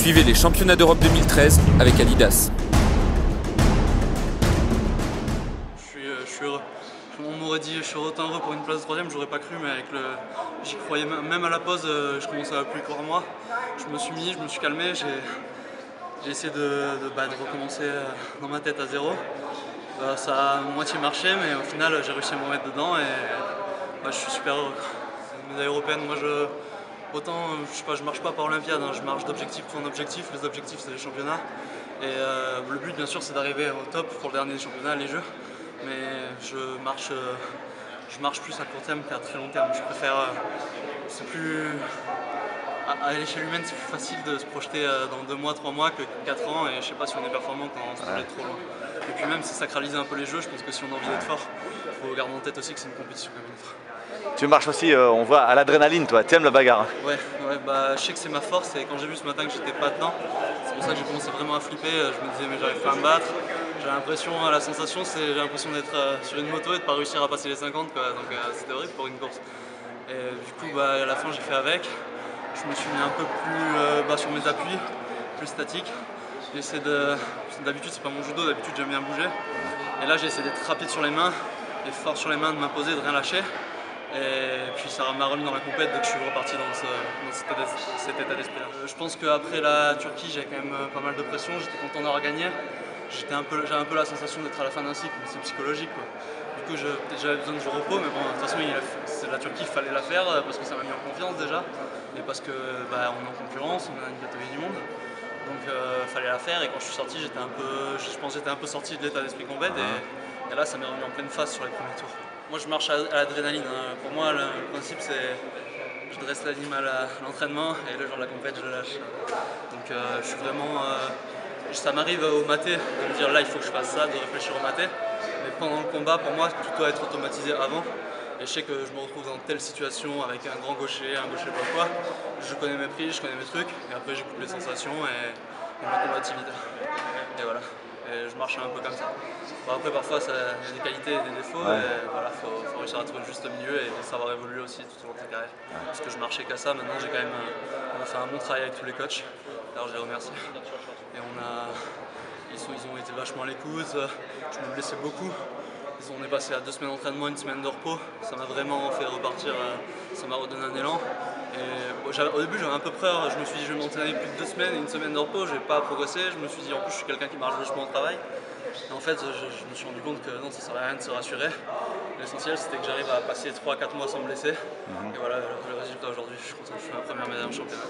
Suivez les championnats d'Europe 2013 avec Adidas. Je suis heureux. On m'aurait dit je suis autant heureux pour une place de troisième, j'aurais pas cru, mais j'y croyais même à la pause, je commençais à plus croire en moi. Je me suis mis, je me suis calmé, j'ai essayé de recommencer dans ma tête à zéro. Ça a à moitié marché, mais au final j'ai réussi à me remettre dedans et je suis super heureux. C'est une médaille européenne, moi autant je sais pas, je marche pas par Olympiade, hein, je marche d'objectif en objectif, les objectifs c'est les championnats. Et le but bien sûr c'est d'arriver au top pour le dernier des championnats, les jeux. Mais je marche plus à court terme qu'à très long terme. Je préfère, c'est plus, à l'échelle humaine c'est plus facile de se projeter dans 2 mois, 3 mois que 4 ans, et je sais pas si on est performant quand on se projette trop loin. Et puis même c'est sacraliser un peu les jeux, je pense que si on a envie d'être fort, il faut garder en tête aussi que c'est une compétition comme une autre. Tu marches aussi, on voit, à l'adrénaline, toi, tu aimes la bagarre. Ouais, je sais que c'est ma force, et quand j'ai vu ce matin que j'étais pas dedans, c'est pour ça que j'ai commencé vraiment à flipper. Je me disais mais j'arrive pas à me battre, j'ai l'impression, la sensation c'est j'ai l'impression d'être sur une moto et de pas réussir à passer les 50 quoi. Donc c'était horrible pour une course. Et du coup à la fin j'ai fait avec, je me suis mis un peu plus sur mes appuis, plus statique. D'habitude c'est pas mon judo, d'habitude j'aime bien bouger. Et là j'ai essayé d'être rapide sur les mains, et fort sur les mains, de m'imposer, de rien lâcher. Et puis ça m'a remis dans la compète dès que je suis reparti dans cet état d'esprit là. Je pense qu'après la Turquie j'avais quand même pas mal de pression, j'étais content d'avoir gagné. J'avais un peu la sensation d'être à la fin d'un cycle, mais c'est psychologique quoi. Du coup j'avais besoin de repos, mais bon de toute façon c'est la Turquie, il fallait la faire parce que ça m'a mis en confiance déjà. Et parce que on est en concurrence, on a une catégorie du monde. Donc il fallait la faire, et quand je suis sorti je pense que j'étais un peu sorti de l'état d'esprit compète, et là ça m'est remis en pleine face sur les premiers tours. Moi je marche à l'adrénaline, hein. Pour moi le principe c'est je dresse l'animal à l'entraînement et le jour de la compète je le lâche. Donc je suis vraiment, ça m'arrive au maté de me dire là il faut que je fasse ça, de réfléchir au maté, mais pendant le combat pour moi tout doit être automatisé avant. Et je sais que je me retrouve dans telle situation avec un grand gaucher, un gaucher pas quoi. Je connais mes prises, je connais mes trucs, et après j'écoute les sensations et ma combativité. Et voilà. Et je marche un peu comme ça. Bon, après parfois ça a des qualités et des défauts, et voilà, faut réussir à trouver le juste milieu et savoir évoluer aussi tout au long de ta carrière. Parce que je marchais qu'à ça, maintenant j'ai quand même, on a fait un bon travail avec tous les coachs, alors je les remercie. Et ils ont été vachement à l'écoute, je me blessais beaucoup. On est passé à 2 semaines d'entraînement, 1 semaine de repos. Ça m'a vraiment fait repartir, ça m'a redonné un élan. Et au début j'avais un peu peur, je me suis dit je vais m'entraîner plus de 2 semaines et 1 semaine de repos, je vais pas progresser. Je me suis dit en plus je suis quelqu'un qui marche vachement au travail. Et en fait je me suis rendu compte que non, ça servait à rien de se rassurer. L'essentiel c'était que j'arrive à passer 3-4 mois sans me blesser. Et voilà le résultat aujourd'hui, je suis content, je fais ma première médaille en championnat.